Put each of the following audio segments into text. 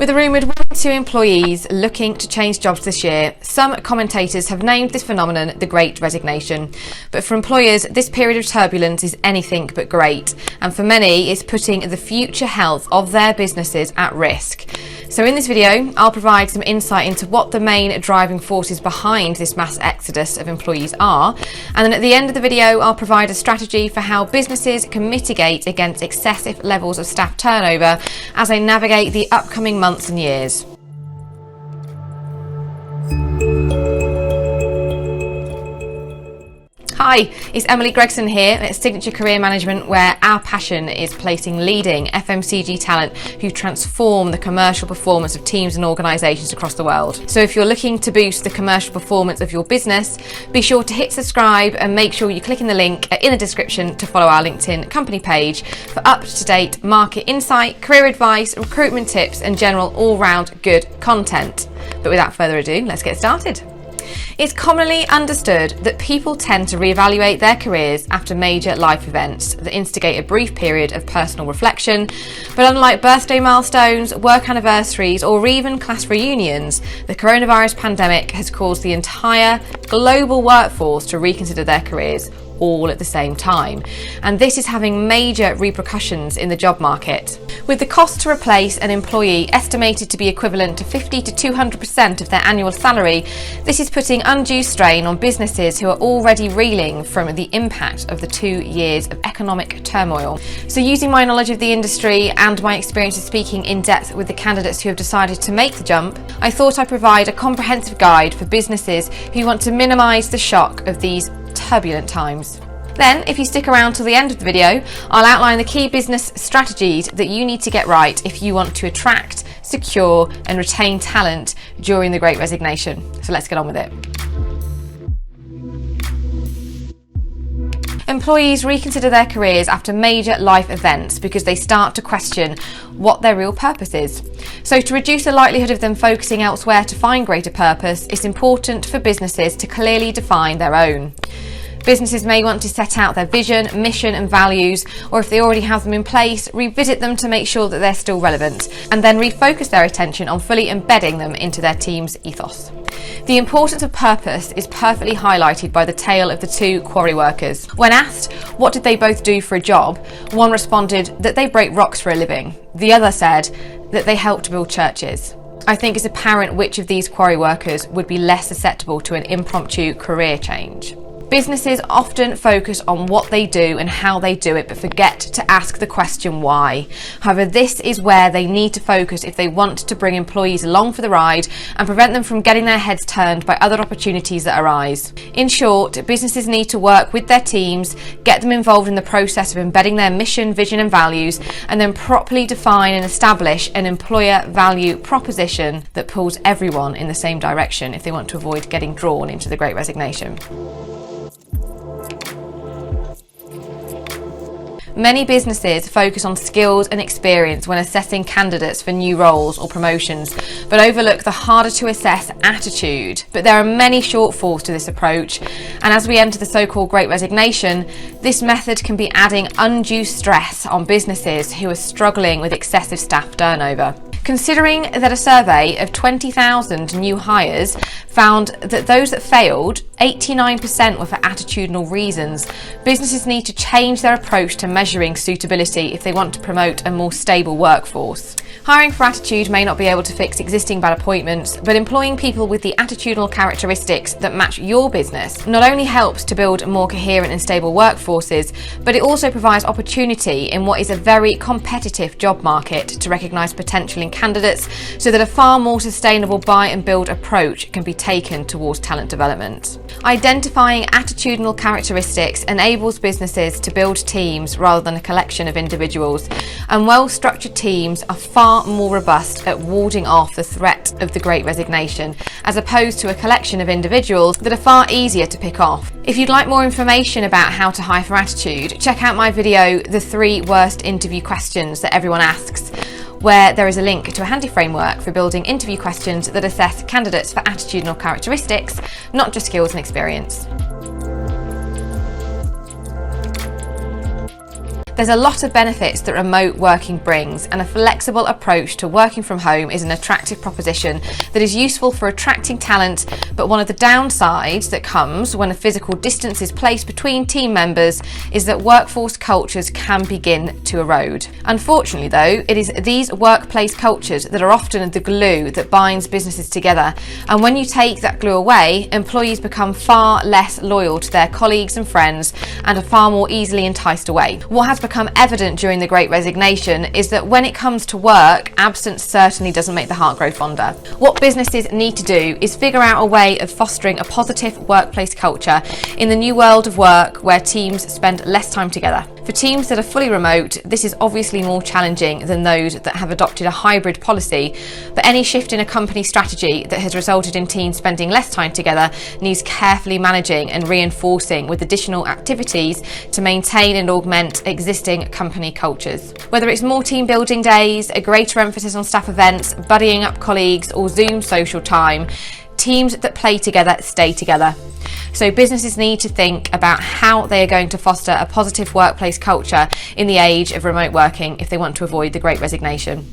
With a rumoured 1 in 2 employees looking to change jobs this year, some commentators have named this phenomenon the Great Resignation. But for employers, this period of turbulence is anything but great, and for many, it's putting the future health of their businesses at risk. So in this video, I'll provide some insight into what the main driving forces behind this mass exodus of employees are, and then at the end of the video, I'll provide a strategy for how businesses can mitigate against excessive levels of staff turnover as they navigate the upcoming months and years. Hi, it's Emily Gregson here at Signature Career Management, where our passion is placing leading FMCG talent who transform the commercial performance of teams and organisations across the world. So if you're looking to boost the commercial performance of your business, be sure to hit subscribe and make sure you click in the link in the description to follow our LinkedIn company page for up-to-date market insight, career advice, recruitment tips and general all-round good content. But without further ado, let's get started. It's commonly understood that people tend to reevaluate their careers after major life events that instigate a brief period of personal reflection. But unlike birthday milestones, work anniversaries, or even class reunions, the coronavirus pandemic has caused the entire global workforce to reconsider their careers all at the same time. And this is having major repercussions in the job market. With the cost to replace an employee estimated to be equivalent to 50 to 200% of their annual salary, this is putting undue strain on businesses who are already reeling from the impact of the 2 years of economic turmoil. So using my knowledge of the industry and my experience of speaking in depth with the candidates who have decided to make the jump, I thought I'd provide a comprehensive guide for businesses who want to minimise the shock of these turbulent times. Then, if you stick around till the end of the video, I'll outline the key business strategies that you need to get right if you want to attract, secure and retain talent during the Great Resignation. So let's get on with it. Employees reconsider their careers after major life events because they start to question what their real purpose is. So to reduce the likelihood of them focusing elsewhere to find greater purpose, it's important for businesses to clearly define their own. Businesses may want to set out their vision, mission and values, or if they already have them in place, revisit them to make sure that they're still relevant, and then refocus their attention on fully embedding them into their team's ethos. The importance of purpose is perfectly highlighted by the tale of the two quarry workers. When asked what did they both do for a job, one responded that they break rocks for a living. The other said that they helped build churches. I think it's apparent which of these quarry workers would be less susceptible to an impromptu career change. Businesses often focus on what they do and how they do it, but forget to ask the question why. However, this is where they need to focus if they want to bring employees along for the ride and prevent them from getting their heads turned by other opportunities that arise. In short, businesses need to work with their teams, get them involved in the process of embedding their mission, vision and values, and then properly define and establish an employer value proposition that pulls everyone in the same direction if they want to avoid getting drawn into the Great Resignation. Many businesses focus on skills and experience when assessing candidates for new roles or promotions, but overlook the harder to assess attitude. But there are many shortfalls to this approach, and as we enter the so-called Great Resignation, this method can be adding undue stress on businesses who are struggling with excessive staff turnover. Considering that a survey of 20,000 new hires found that those that failed, 89% were for attitudinal reasons, businesses need to change their approach to measuring suitability if they want to promote a more stable workforce. Hiring for attitude may not be able to fix existing bad appointments, but employing people with the attitudinal characteristics that match your business not only helps to build more coherent and stable workforces, but it also provides opportunity in what is a very competitive job market to recognise potential in candidates so that a far more sustainable buy and build approach can be taken towards talent development. Identifying attitudinal characteristics enables businesses to build teams rather than a collection of individuals, and well-structured teams are far more robust at warding off the threat of the Great Resignation, as opposed to a collection of individuals that are far easier to pick off. If you'd like more information about how to hire for attitude, check out my video, The 3 Worst Interview Questions That Everyone Asks, where there is a link to a handy framework for building interview questions that assess candidates for attitudinal characteristics, not just skills and experience. There's a lot of benefits that remote working brings, and a flexible approach to working from home is an attractive proposition that is useful for attracting talent, but one of the downsides that comes when a physical distance is placed between team members is that workforce cultures can begin to erode. Unfortunately though, it is these workplace cultures that are often the glue that binds businesses together, and when you take that glue away, employees become far less loyal to their colleagues and friends and are far more easily enticed away. What has become evident during the Great Resignation is that when it comes to work, absence certainly doesn't make the heart grow fonder. What businesses need to do is figure out a way of fostering a positive workplace culture in the new world of work where teams spend less time together. For teams that are fully remote, this is obviously more challenging than those that have adopted a hybrid policy, but any shift in a company strategy that has resulted in teams spending less time together needs carefully managing and reinforcing with additional activities to maintain and augment existing company cultures. Whether it's more team building days, a greater emphasis on staff events, buddying up colleagues, or Zoom social time, teams that play together stay together. So businesses need to think about how they are going to foster a positive workplace culture in the age of remote working if they want to avoid the Great Resignation.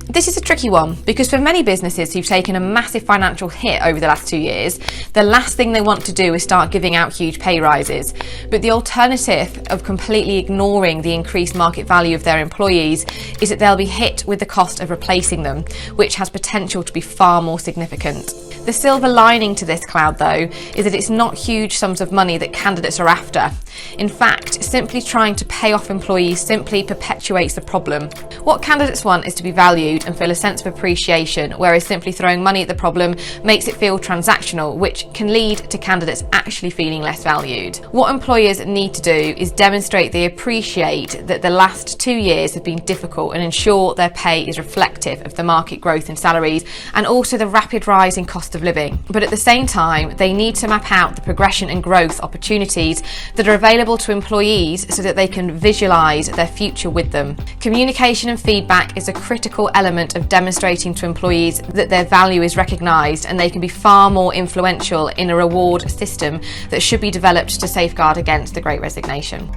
This is a tricky one because for many businesses who've taken a massive financial hit over the last 2 years, the last thing they want to do is start giving out huge pay rises. But the alternative of completely ignoring the increased market value of their employees is that they'll be hit with the cost of replacing them, which has potential to be far more significant. The silver lining to this cloud, though, is that it's not huge sums of money that candidates are after. In fact, simply trying to pay off employees simply perpetuates the problem. What candidates want is to be valued and feel a sense of appreciation, whereas simply throwing money at the problem makes it feel transactional, which can lead to candidates actually feeling less valued. What employers need to do is demonstrate they appreciate that the last 2 years have been difficult and ensure their pay is reflective of the market growth in salaries and also the rapid rise in cost of living. But at the same time, they need to map out the progression and growth opportunities that are available to employees so that they can visualise their future with them. Communication and feedback is a critical element of demonstrating to employees that their value is recognised, and they can be far more influential in a reward system that should be developed to safeguard against the Great Resignation.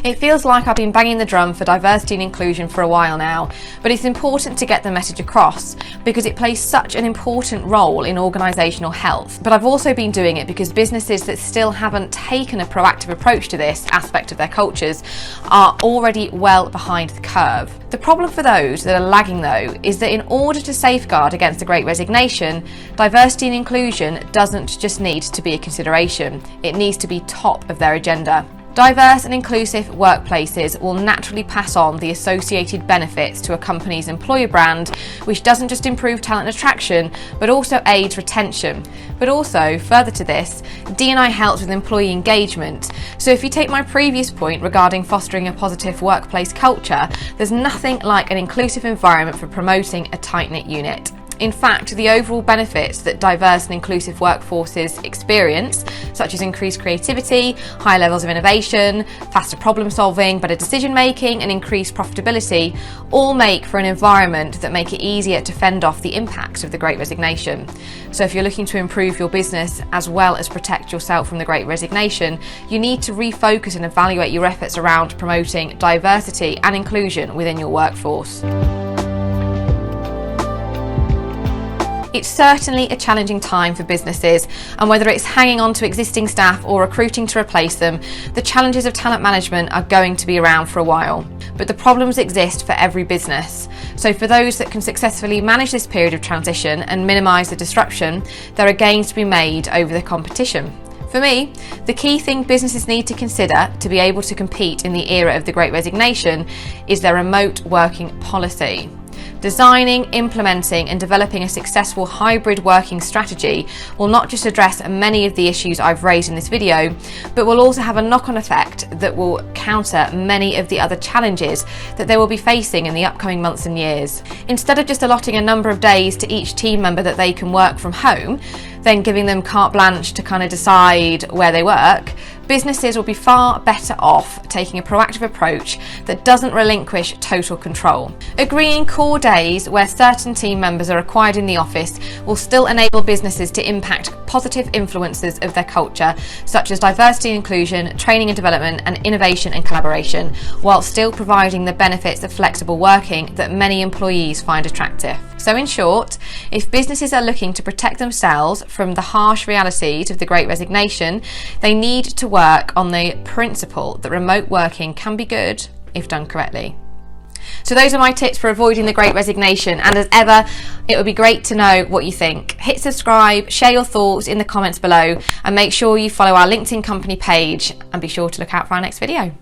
It feels like I've been banging the drum for diversity and inclusion for a while now, but it's important to get the message across because it plays such an important role in organisational health. But I've also been doing it because businesses that still haven't taken a proactive approach to this aspect of their cultures are already well behind the curve. The problem for those that are lagging, though, is that in order to safeguard against the Great Resignation, diversity and inclusion doesn't just need to be a consideration, it needs to be top of their agenda. Diverse and inclusive workplaces will naturally pass on the associated benefits to a company's employer brand, which doesn't just improve talent attraction, but also aids retention. But also, further to this, D&I helps with employee engagement. So if you take my previous point regarding fostering a positive workplace culture, there's nothing like an inclusive environment for promoting a tight-knit unit. In fact, the overall benefits that diverse and inclusive workforces experience, such as increased creativity, high levels of innovation, faster problem solving, better decision making, and increased profitability, all make for an environment that make it easier to fend off the impacts of the Great Resignation. So if you're looking to improve your business as well as protect yourself from the Great Resignation, you need to refocus and evaluate your efforts around promoting diversity and inclusion within your workforce. It's certainly a challenging time for businesses, and whether it's hanging on to existing staff or recruiting to replace them, the challenges of talent management are going to be around for a while. But the problems exist for every business. So for those that can successfully manage this period of transition and minimise the disruption, there are gains to be made over the competition. For me, the key thing businesses need to consider to be able to compete in the era of the Great Resignation is their remote working policy. Designing, implementing and developing a successful hybrid working strategy will not just address many of the issues I've raised in this video, but will also have a knock-on effect that will counter many of the other challenges that they will be facing in the upcoming months and years. Instead of just allotting a number of days to each team member that they can work from home, then giving them carte blanche to kind of decide where they work, businesses will be far better off taking a proactive approach that doesn't relinquish total control. Agreeing core days where certain team members are required in the office will still enable businesses to impact positive influences of their culture, such as diversity and inclusion, training and development, and innovation and collaboration, while still providing the benefits of flexible working that many employees find attractive. So in short, if businesses are looking to protect themselves from the harsh realities of the Great Resignation, they need to work on the principle that remote working can be good if done correctly. So those are my tips for avoiding the Great Resignation, and as ever, it would be great to know what you think. Hit subscribe, share your thoughts in the comments below, and make sure you follow our LinkedIn company page, and be sure to look out for our next video.